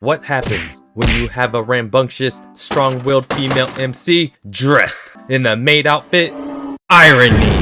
What happens when you have a rambunctious, strong-willed female MC dressed in a maid outfit? Irony!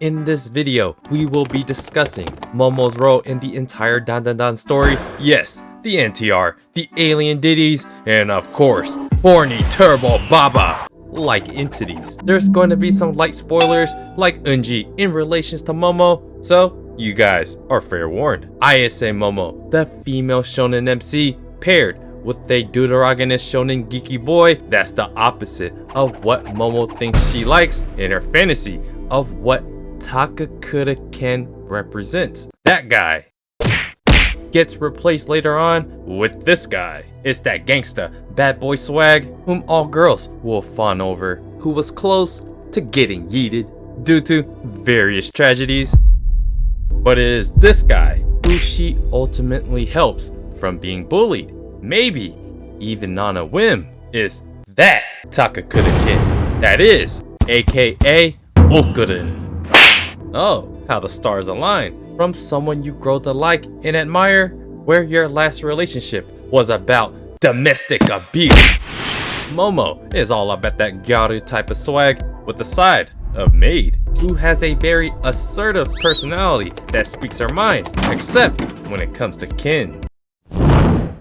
In this video, we will be discussing Momo's role in the entire Dandadan story. Yes, the NTR, the alien ditties, and of course, horny Turbo Baba like entities. There's going to be some light spoilers like Unji in relations to Momo, so you guys are fair warned. I say Momo, the female shonen MC, paired with a deuteragonist shonen geeky boy that's the opposite of what Momo thinks she likes in her fantasy of what Takakura Ken represents. That guy gets replaced later on with this guy. It's that gangsta, bad boy swag whom all girls will fawn over, who was close to getting yeeted due to various tragedies. But it is this guy who she ultimately helps from being bullied, maybe even on a whim, is that Takakura Ken. That is, aka Okurin. Oh, how the stars align. From someone you grow to like and admire, where your last relationship was about domestic abuse. Momo is all about that gyaru type of swag with a side of maid, who has a very assertive personality that speaks her mind, except when it comes to Ken.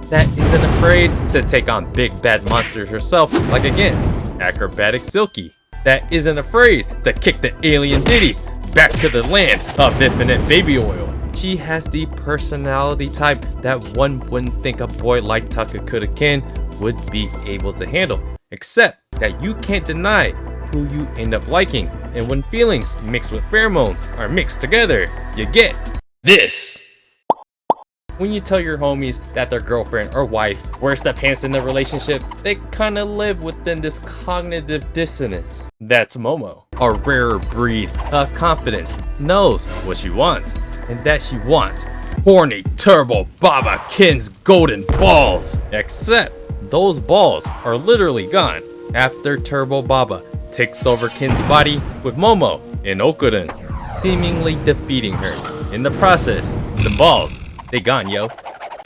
That isn't afraid to take on big bad monsters herself, like against acrobatic Silky. That isn't afraid to kick the alien ditties back to the land of infinite baby oil. She has the personality type that one wouldn't think a boy like Takakura Ken would be able to handle, except that you can't deny who you end up liking, and when feelings mixed with pheromones are mixed together, you get this. When you tell your homies that their girlfriend or wife wears the pants in the relationship, they kinda live within this cognitive dissonance. That's Momo, a rarer breed of confidence, knows what she wants, and that she wants horny Turbo Baba Ken's golden balls. Except those balls are literally gone after Turbo Baba takes over Ken's body with Momo and Okurin, seemingly defeating her. In the process, the balls, they gone, yo.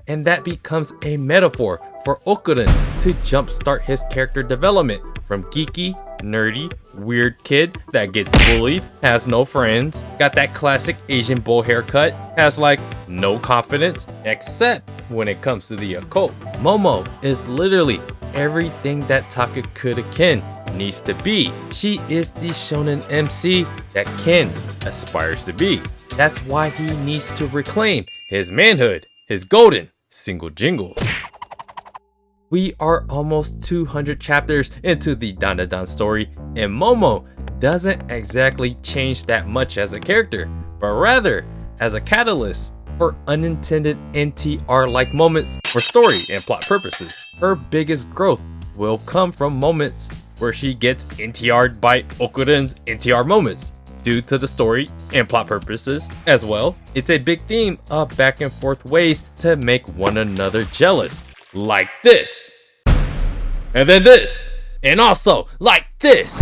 And that becomes a metaphor for Okurin to jumpstart his character development from geeky, nerdy, weird kid that gets bullied, has no friends, got that classic Asian bowl haircut, has like no confidence, except when it comes to the occult. Momo is literally everything that Takakura Ken needs to be. She is the shonen MC that Ken aspires to be. That's why he needs to reclaim his manhood, his golden single jingles. We are almost 200 chapters into the Dandadan story, and Momo doesn't exactly change that much as a character, but rather as a catalyst for unintended NTR-like moments for story and plot purposes. Her biggest growth will come from moments where she gets NTR'd by Okurin's NTR moments, due to the story and plot purposes as well. It's a big theme of back and forth ways to make one another jealous. Like this. And then this. And also like this.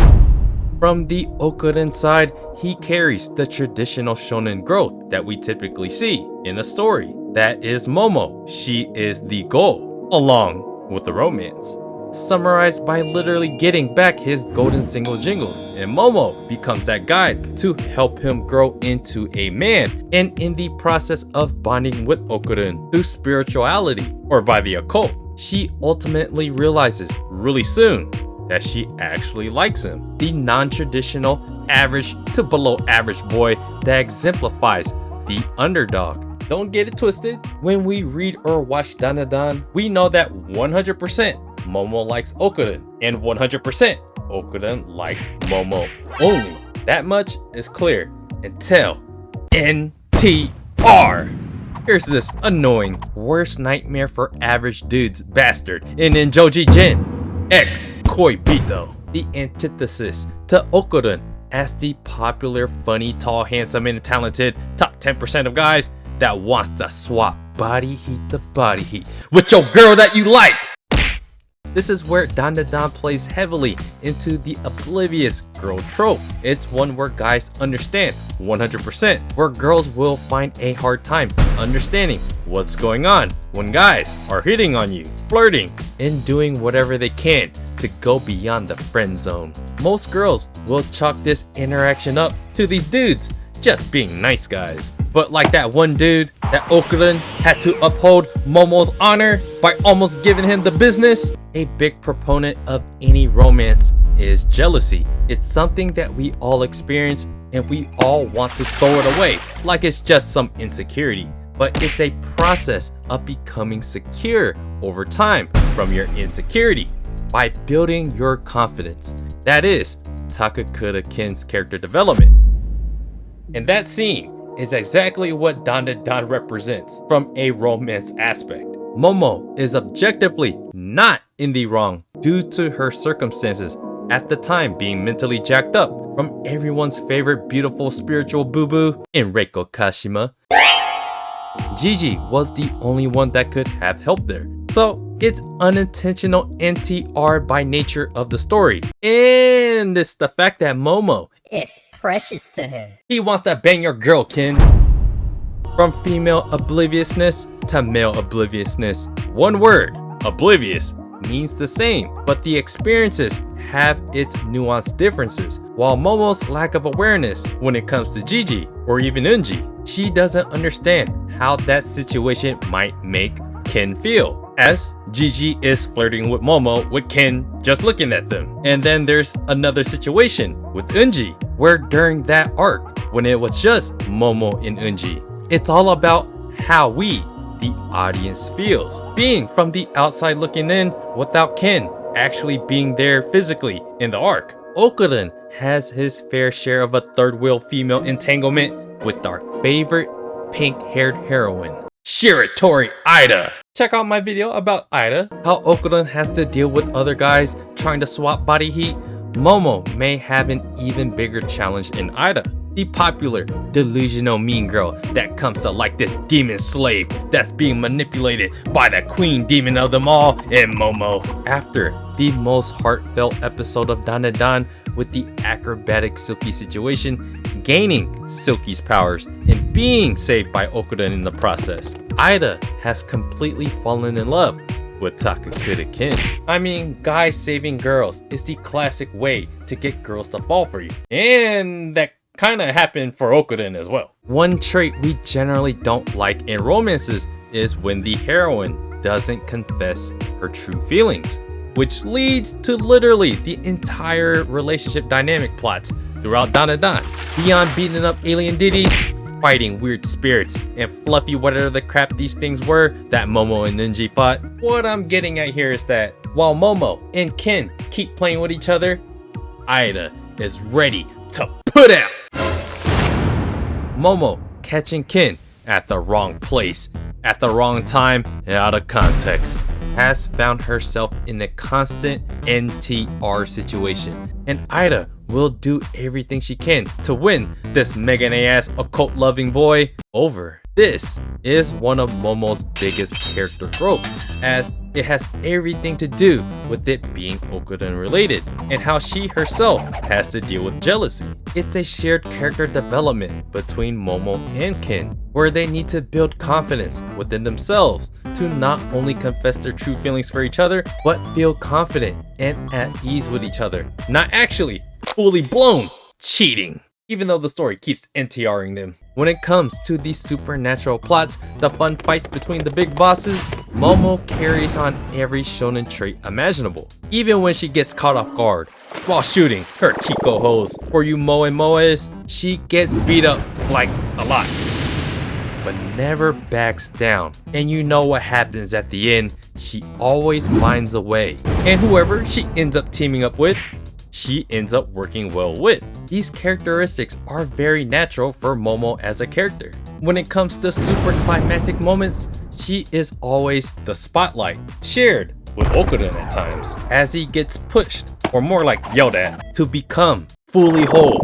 From the Okurin side, he carries the traditional shonen growth that we typically see in a story. That is Momo. She is the goal, along with the romance. Summarized by literally getting back his golden single jingles, and Momo becomes that guide to help him grow into a man, and in the process of bonding with Okurin through spirituality or by the occult, she ultimately realizes really soon that she actually likes him, the non-traditional average to below average boy that exemplifies the underdog. Don't get it twisted. When we read or watch Dandadan, we know that 100% Momo likes Okurin, and 100% Okurin likes Momo only. That much is clear until NTR. Here's this annoying, worst nightmare for average dudes bastard in Enjoji Jin, ex-Koibito, the antithesis to Okurin as the popular, funny, tall, handsome, and talented top 10% of guys that wants to swap body heat to body heat with your girl that you like. This is where Dandadan plays heavily into the oblivious girl trope. It's one where guys understand 100%, where girls will find a hard time understanding what's going on when guys are hitting on you, flirting, and doing whatever they can to go beyond the friend zone. Most girls will chalk this interaction up to these dudes just being nice guys. But like that one dude that Okuren had to uphold Momo's honor by almost giving him the business, a big proponent of any romance is jealousy. It's something that we all experience and we all want to throw it away like it's just some insecurity. But it's a process of becoming secure over time from your insecurity by building your confidence. That is Takakura Ken's character development. And that scene is exactly what Dandadan represents from a romance aspect. Momo is objectively not in the wrong due to her circumstances at the time being mentally jacked up from everyone's favorite beautiful spiritual boo-boo, Enrico Kashima. Gigi was the only one that could have helped there. So it's unintentional NTR by nature of the story. And it's the fact that Momo is precious to him. He wants to bang your girl, Ken. From female obliviousness to male obliviousness. One word, oblivious, means the same, but the experiences have its nuanced differences. While Momo's lack of awareness when it comes to Gigi or even Unji, she doesn't understand how that situation might make Ken feel, as Gigi is flirting with Momo with Ken just looking at them. And then there's another situation with Unji, where during that arc, when it was just Momo and Unji, it's all about how we, the audience, feels. Being from the outside looking in without Ken actually being there physically in the arc. Okuren has his fair share of a third wheel female entanglement with our favorite pink-haired heroine, Shiratori Ida. Check out my video about Ida, how Okuren has to deal with other guys trying to swap body heat. Momo may have an even bigger challenge in Ida, the popular delusional mean girl that comes to like this demon slave that's being manipulated by the queen demon of them all in Momo. After the most heartfelt episode of Dandadan with the acrobatic Silky situation, gaining Silky's powers and being saved by Okuren in the process, Ida has completely fallen in love with Takakura Ken. I mean, guys saving girls is the classic way to get girls to fall for you. And that kind of happened for Okuren as well. One trait we generally don't like in romances is when the heroine doesn't confess her true feelings, which leads to literally the entire relationship dynamic plots throughout Dandadan. Beyond beating up alien ditties, fighting weird spirits, and fluffy whatever the crap these things were that Momo and Unji fought. What I'm getting at here is that while Momo and Ken keep playing with each other, Ida is ready to put out. Momo catching Ken at the wrong place, at the wrong time, and out of context, has found herself in a constant NTR situation, and Ida will do everything she can to win this Megane-ass occult-loving boy over. This is one of Momo's biggest character tropes, as it has everything to do with it being Okuren related, and how she herself has to deal with jealousy. It's a shared character development between Momo and Ken, where they need to build confidence within themselves to not only confess their true feelings for each other, but feel confident and at ease with each other. Not actually fully blown cheating, even though the story keeps NTRing them. When it comes to the supernatural plots, the fun fights between the big bosses, Momo carries on every shonen trait imaginable. Even when she gets caught off guard while shooting her Kiko hose for you Moe Moes, she gets beat up like a lot, but never backs down. And you know what happens at the end, she always finds a way. And whoever she ends up teaming up with, she ends up working well with. These characteristics are very natural for Momo as a character. When it comes to super climactic moments, she is always the spotlight, shared with Okuren at times, as he gets pushed, or more like yelled at, to become fully whole.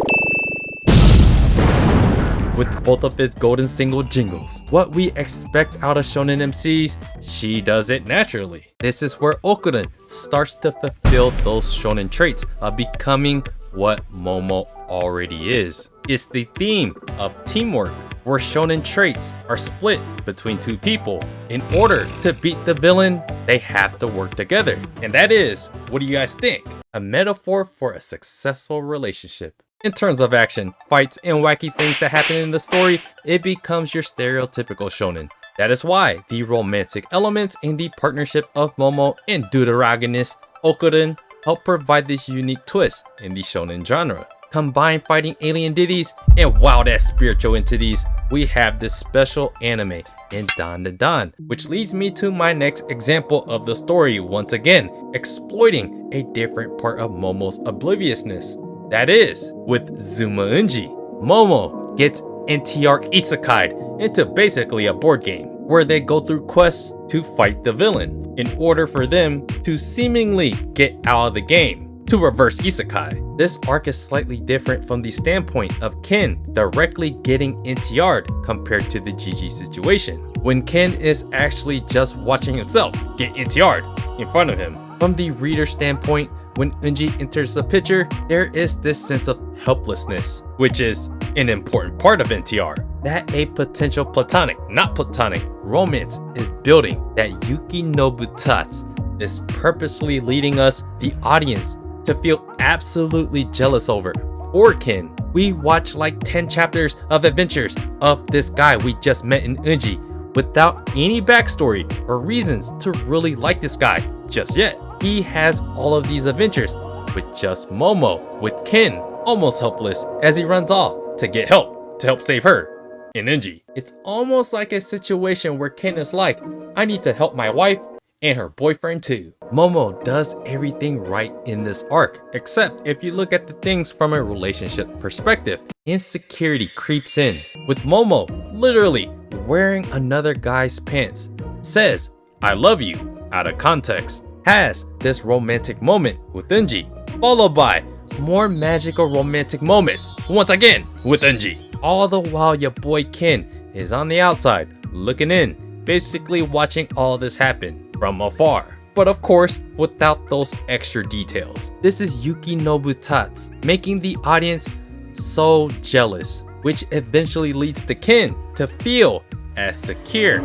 with both of his golden single jingles. What we expect out of shonen MCs, she does it naturally. This is where Okuren starts to fulfill those shonen traits of becoming what Momo already is. It's the theme of teamwork, where shonen traits are split between two people. In order to beat the villain, they have to work together. And that is, what do you guys think? A metaphor for a successful relationship. In terms of action, fights, and wacky things that happen in the story, it becomes your stereotypical shonen. That is why the romantic elements in the partnership of Momo and protagonist Okuren help provide this unique twist in the shonen genre. Combine fighting alien deities and wild-ass spiritual entities, we have this special anime in Dandadan, which leads me to my next example of the story, once again exploiting a different part of Momo's obliviousness. That is, with Zuma Unji. Momo gets NTR isekai'd into basically a board game, where they go through quests to fight the villain, in order for them to seemingly get out of the game, to reverse isekai. This arc is slightly different from the standpoint of Ken directly getting NTR'd compared to the GG situation, when Ken is actually just watching himself get NTR'd in front of him. From the reader standpoint, when Unji enters the picture, there is this sense of helplessness, which is an important part of NTR. That a potential platonic, not platonic, romance is building, that Yuki Nobutatsu is purposely leading us, the audience, to feel absolutely jealous over. Or Ken, we watch like 10 chapters of adventures of this guy we just met in Unji without any backstory or reasons to really like this guy just yet. He has all of these adventures with just Momo, with Ken almost helpless as he runs off to get help, to help save her in Unji. It's almost like a situation where Ken is like, I need to help my wife and her boyfriend too. Momo does everything right in this arc, except if you look at the things from a relationship perspective. Insecurity creeps in, with Momo literally wearing another guy's pants, says, I love you, out of context, has this romantic moment with Unji, followed by more magical romantic moments, once again with Unji. All the while your boy Ken is on the outside, looking in, basically watching all this happen from afar. But of course, without those extra details. This is Yuki Nobutatsu making the audience so jealous, which eventually leads to Ken to feel as secure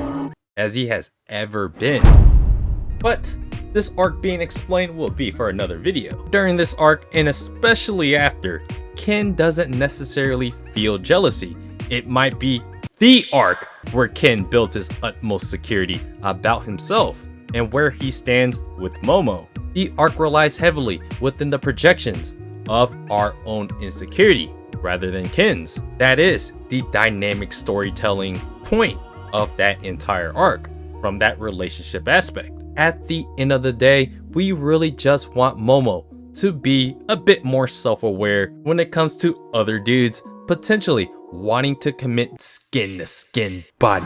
as he has ever been. But this arc being explained will be for another video. During this arc, and especially after, Ken doesn't necessarily feel jealousy. It might be the arc where Ken builds his utmost security about himself and where he stands with Momo. The arc relies heavily within the projections of our own insecurity rather than Ken's. That is the dynamic storytelling point of that entire arc from that relationship aspect. At the end of the day, we really just want Momo to be a bit more self-aware when it comes to other dudes potentially wanting to commit skin-to-skin body.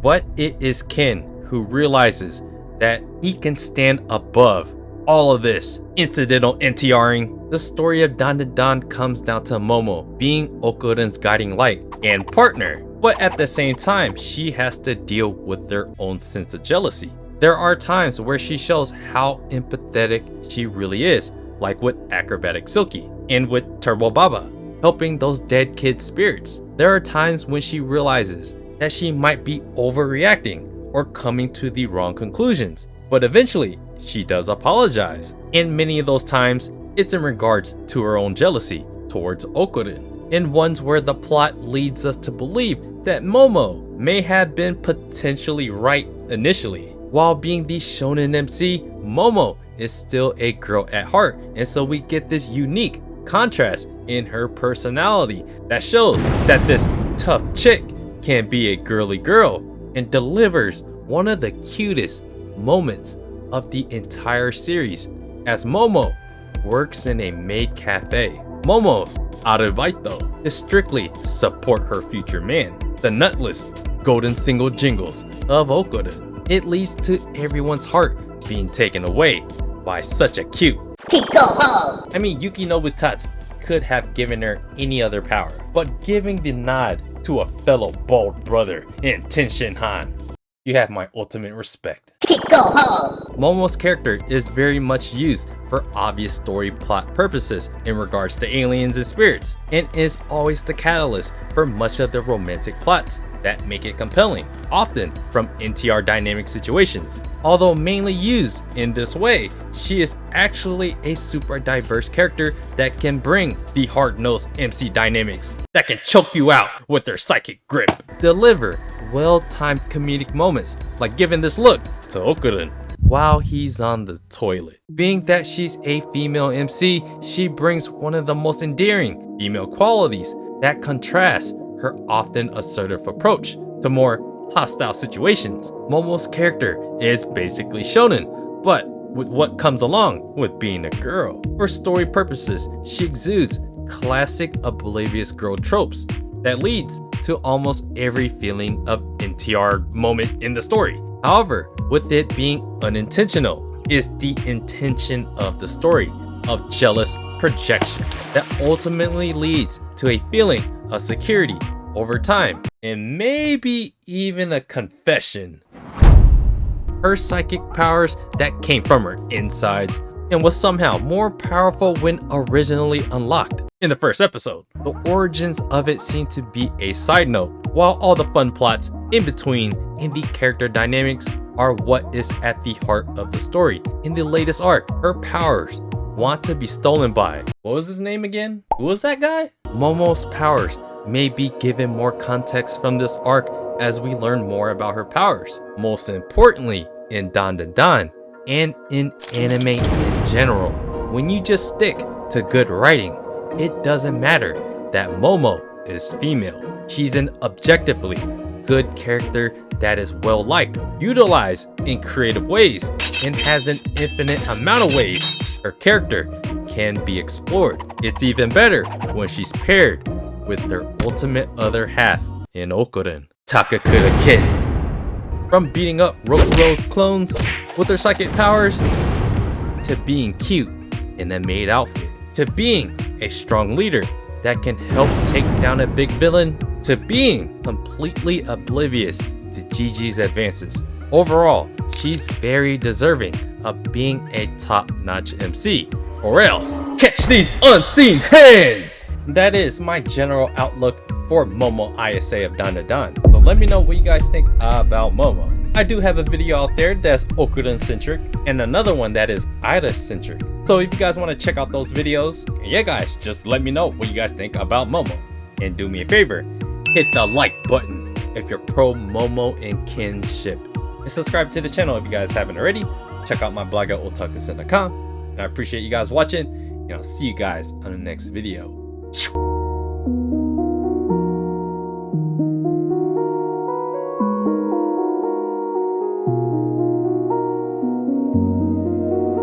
But it is Ken who realizes that he can stand above all of this incidental NTRing. The story of Dandadan comes down to Momo being Okuren's guiding light and partner, but at the same time, she has to deal with their own sense of jealousy. There are times where she shows how empathetic she really is, like with Acrobatic Silky and with Turbo Baba, helping those dead kids' spirits. There are times when she realizes that she might be overreacting or coming to the wrong conclusions, but eventually she does apologize. And many of those times, it's in regards to her own jealousy towards Okuren, in ones where the plot leads us to believe that Momo may have been potentially right initially. While being the shonen MC, Momo is still a girl at heart, and so we get this unique contrast in her personality that shows that this tough chick can be a girly girl and delivers one of the cutest moments of the entire series as Momo works in a maid cafe. Momo's arubaito is strictly support her future man, the nutless golden single jingles of Okuren. It leads to everyone's heart being taken away by such a cute Kiko Ho! I mean, Yuki Nobutatsu could have given her any other power, but giving the nod to a fellow bald brother in Tenshinhan. You have my ultimate respect. Momo's character is very much used for obvious story plot purposes in regards to aliens and spirits, and is always the catalyst for much of the romantic plots that make it compelling, often from NTR dynamic situations. Although mainly used in this way, she is actually a super diverse character that can bring the hard-nosed MC dynamics that can choke you out with their psychic grip, deliver well-timed comedic moments like giving this look to Okuren while he's on the toilet. Being that she's a female MC, she brings one of the most endearing female qualities that contrasts her often assertive approach to more hostile situations. Momo's character is basically shonen, but with what comes along with being a girl. For story purposes, she exudes classic oblivious girl tropes that leads to almost every feeling of NTR moment in the story. However, with it being unintentional is the intention of the story of jealous projection that ultimately leads to a feeling of security over time, and maybe even a confession. Her psychic powers that came from her insides and was somehow more powerful when originally unlocked in the first episode. The origins of it seem to be a side note, while all the fun plots in between and the character dynamics are what is at the heart of the story. In the latest arc, her powers want to be stolen by, what was his name again? Who was that guy? Momo's powers may be given more context from this arc as we learn more about her powers. Most importantly, in Dandadan and in anime in general, when you just stick to good writing, it doesn't matter that Momo is female. She's an objectively good character that is well liked, utilized in creative ways, and has an infinite amount of ways her character can be explored. It's even better when she's paired with their ultimate other half in Okuren, Takakura Kid. From beating up Rokuro's clones with their psychic powers, to being cute in a maid outfit, to being a strong leader that can help take down a big villain, to being completely oblivious to Gigi's advances. Overall, she's very deserving of being a top-notch MC, or else catch these unseen hands! That is my general outlook for Momo ISA of Dandadan. So let me know what you guys think about Momo. I do have a video out there that's Okuren centric and another one that is Ida centric. So if you guys want to check out those videos, yeah guys, just let me know what you guys think about Momo. And do me a favor, hit the like button if you're pro Momo and kinship. And subscribe to the channel if you guys haven't already. Check out my blog at otakusen.com. And I appreciate you guys watching, and I'll see you guys on the next video.